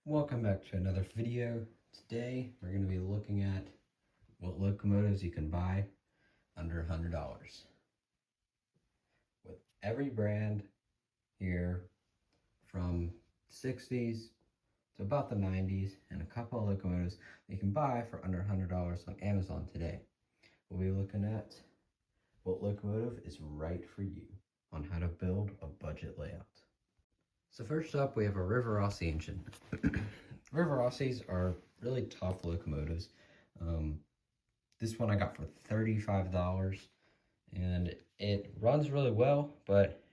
Welcome back to another video. Today we're going to be looking at what locomotives you can buy under $100. With every brand here from 60s to about the 90s and a couple of locomotives that you can buy for under $100 on Amazon today. We'll be looking at what locomotive is right for you on how to build a budget layout. So first up, we have a River Rossi engine. River Rossis are really tough locomotives. This one I got for $35, and it runs really well, but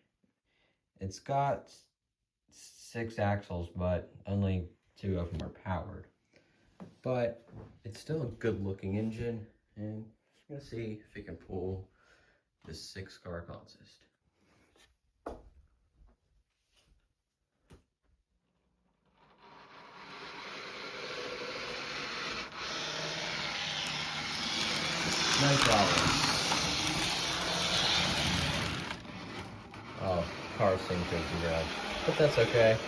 it's got 6 axles, but only 2 of them are powered. But it's still a good looking engine, and I'm gonna see if it can pull this 6-car consist. No problem. Oh, car seems to have garage, but that's okay.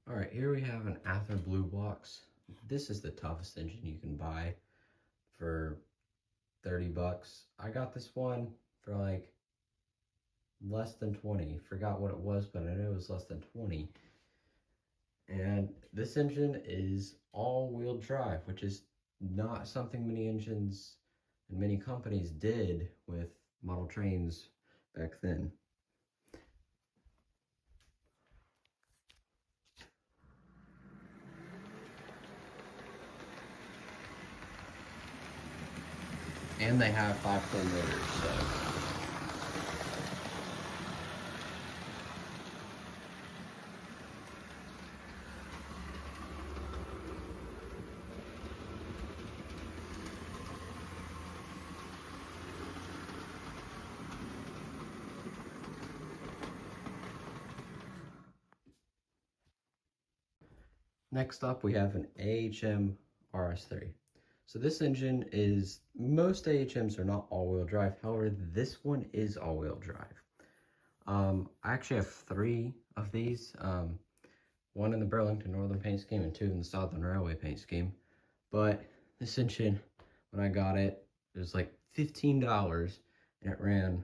Alright, here we have an Ather Blue Box. This is the toughest engine you can buy for 30 bucks. I got this one for like less than 20. Forgot what it was, but I know it was less than 20. And this engine is all-wheel drive, which is not something many engines and many companies did with model trains back then. And they have 5-pole motors, so. Next up, we have an AHM RS3. So this engine is, most AHMs are not all-wheel drive. However, this one is all-wheel drive. I actually have 3 of these. 1 in the Burlington Northern paint scheme and 2 in the Southern Railway paint scheme. But this engine, when I got it, it was like $15 and it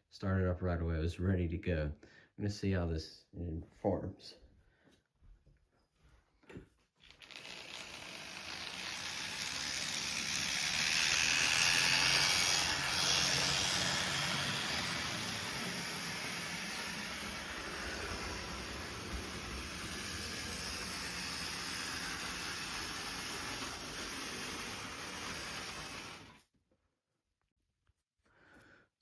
started up right away. It was ready to go. I'm gonna see how this engine performs.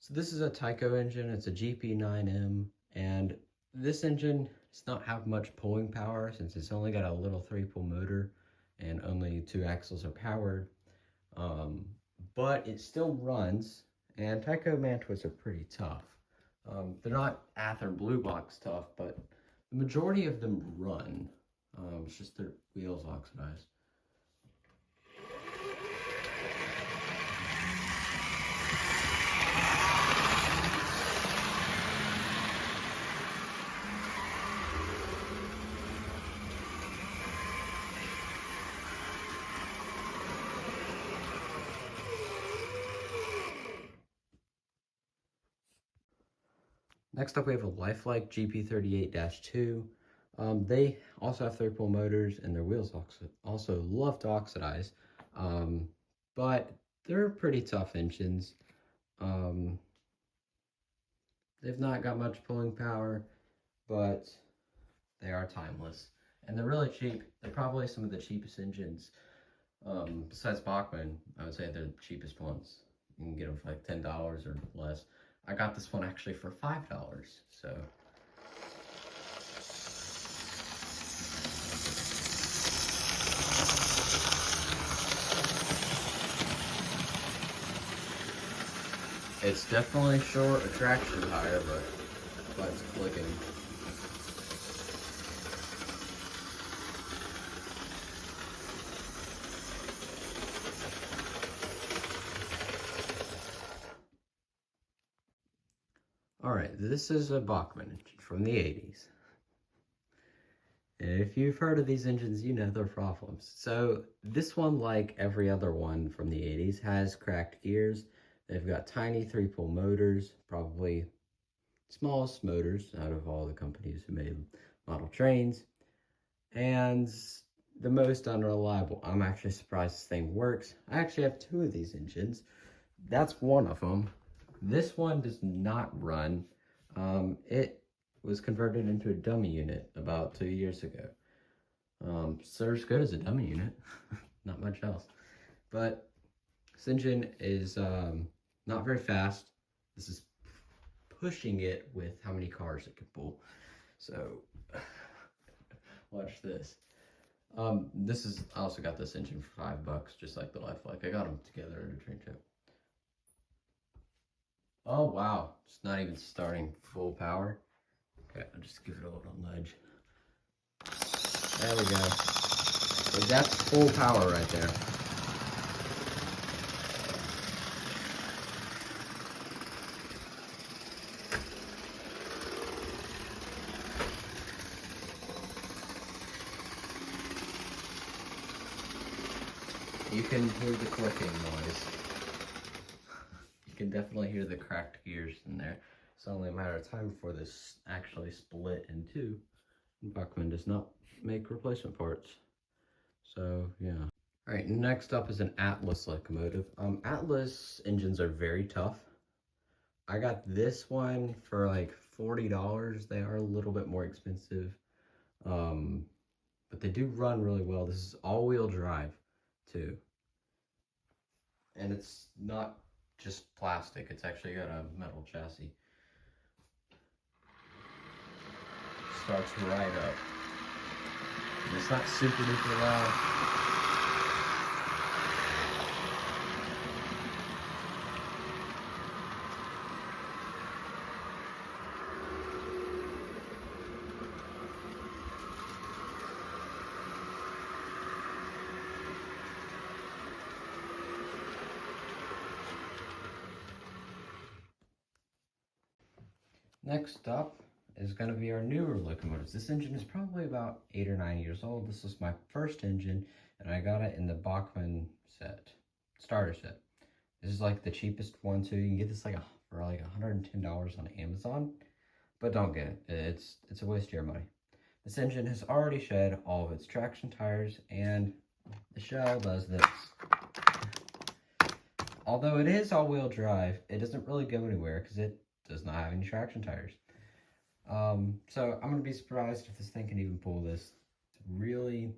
So this is a Tyco engine. It's a GP9M, and this engine does not have much pulling power since it's only got a little 3-pole motor and only 2 axles are powered. But it still runs, and Tyco Mantuas are pretty tough. They're not Ather Blue Box tough, but the majority of them run. It's just their wheels oxidized. Next up, we have a Lifelike GP38-2. They also have 3-pole motors, and their wheels also love to oxidize, but they're pretty tough engines. They've not got much pulling power, but they are timeless, and they're really cheap. They're probably some of the cheapest engines. Besides Bachmann, I would say they're the cheapest ones. You can get them for like $10 or less. I got this one actually for $5, so. It's definitely short, attraction higher, but it's clicking. Alright, this is a Bachmann engine from the 80s. And if you've heard of these engines, you know their problems. So this one, like every other one from the 80s, has cracked gears. They've got tiny 3-pole motors, probably smallest motors out of all the companies who made model trains, and the most unreliable. I'm actually surprised this thing works. I actually have 2 of these engines. That's one of them. This one does not run. It was converted into a dummy unit about 2 years ago. Serves good as a dummy unit, not much else. But this engine is not very fast. This is pushing it with how many cars it can pull. So watch this. I also got this engine for $5, just like the Lifelike. I got them together at a train show. Oh wow, it's not even starting full power. Okay, I'll just give it a little nudge. There we go. So that's full power right there. You can hear the clicking noise. You can definitely hear the cracked gears in there. It's only a matter of time before this actually split in two. Bachmann does not make replacement parts. So, yeah. Alright, next up is an Atlas locomotive. Atlas engines are very tough. I got this one for like $40. They are a little bit more expensive. But they do run really well. This is all-wheel drive, too. And it's not just plastic. It's actually got a metal chassis. Starts right up. And it's not super duper loud. Next up is going to be our newer locomotives. This engine is probably about 8 or 9 years old. This was my first engine, and I got it in the Bachmann set, starter set. This is like the cheapest one too. You can get this like for like $110 on Amazon, but don't get it. It's a waste of your money. This engine has already shed all of its traction tires, and the shell does this. Although it is all-wheel drive, it doesn't really go anywhere because it does not have any traction tires. So I'm going to be surprised if this thing can even pull this really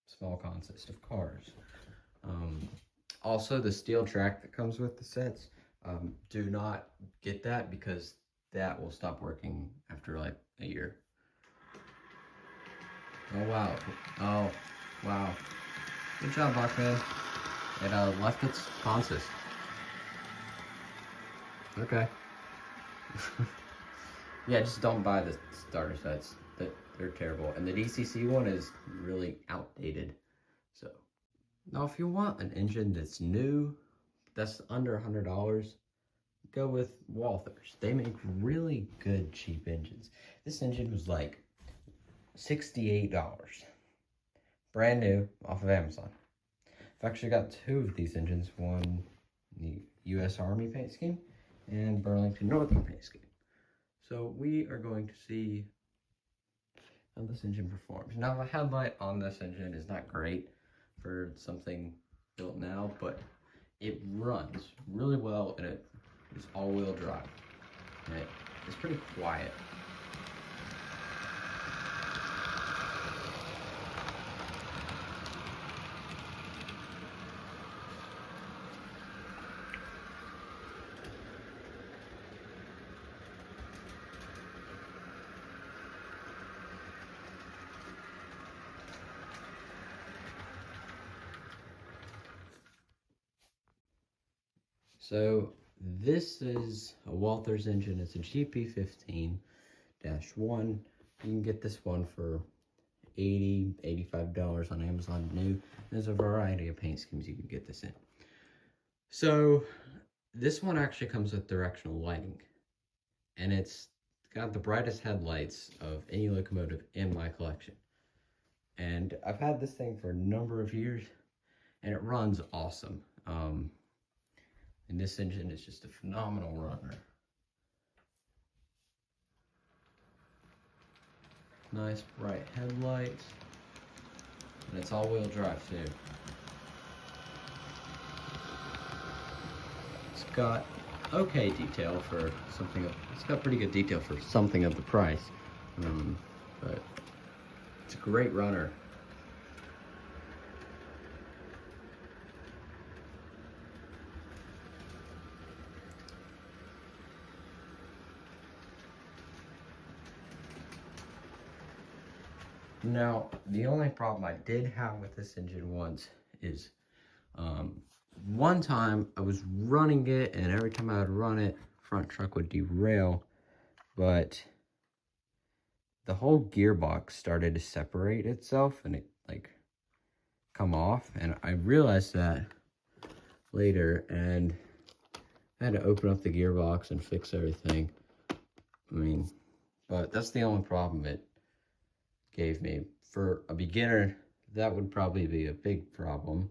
small consist of cars. Also, the steel track that comes with the sets, do not get that because that will stop working after like a year. Oh wow. Oh wow. Good job, Bachmann. It left its consist. Okay. Yeah, just don't buy the starter sets. They're terrible. And the DCC one is really outdated. So, now if you want an engine that's new, that's under $100, go with Walthers. They make really good cheap engines. This engine was like $68. Brand new off of Amazon. I've actually got 2 of these engines. One, the U.S. Army paint scheme, and Burlington Northern paint scheme. So we are going to see how this engine performs. Now the headlight on this engine is not great for something built now, but it runs really well and it is all-wheel drive. And it's pretty quiet. So this is a Walthers engine. It's a GP15-1. You can get this one for $80, $85 on Amazon new. There's a variety of paint schemes you can get this in. So this one actually comes with directional lighting. and it's got the brightest headlights of any locomotive in my collection. And I've had this thing for a number of years, and it runs awesome. And this engine is just a phenomenal runner. Nice bright headlights, and it's all-wheel drive too. It's got okay detail for something. It's got pretty good detail for something of the price, but it's a great runner. Now, the only problem I did have with this engine once is, one time I was running it, and every time I would run it, front truck would derail, but the whole gearbox started to separate itself, and it like come off, and I realized that later, and I had to open up the gearbox and fix everything. But that's the only problem it gave me. For a beginner, that would probably be a big problem,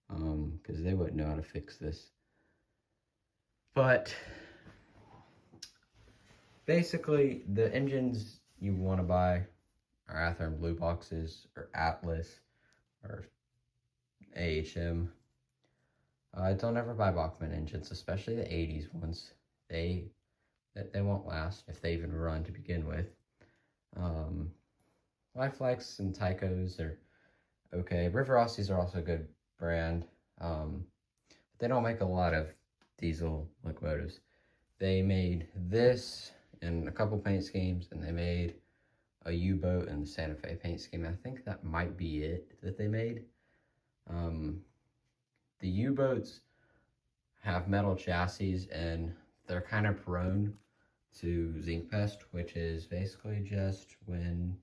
because they wouldn't know how to fix this. But basically, the engines you want to buy are Athearn Blue Boxes, or Atlas, or AHM. Don't ever buy Bachmann engines, especially the 80s ones. They won't last if they even run to begin with. Lifelex and Tycos are okay. River Aussies are also a good brand. They don't make a lot of diesel locomotives. They made this in a couple paint schemes, and they made a U-boat in the Santa Fe paint scheme. I think that might be it that they made. The U-boats have metal chassis, and they're kind of prone to zinc pest, which is basically just when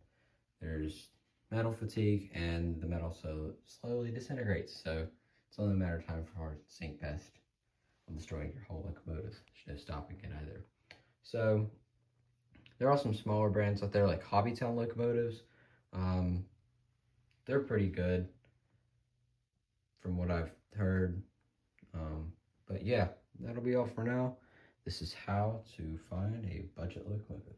there's metal fatigue and the metal so slowly disintegrates. So it's only a matter of time for zinc pest will destroy your whole locomotive. There's no stopping it either. So there are some smaller brands out there like Hobbytown locomotives. They're pretty good from what I've heard. But yeah, that'll be all for now. This is how to find a budget locomotive.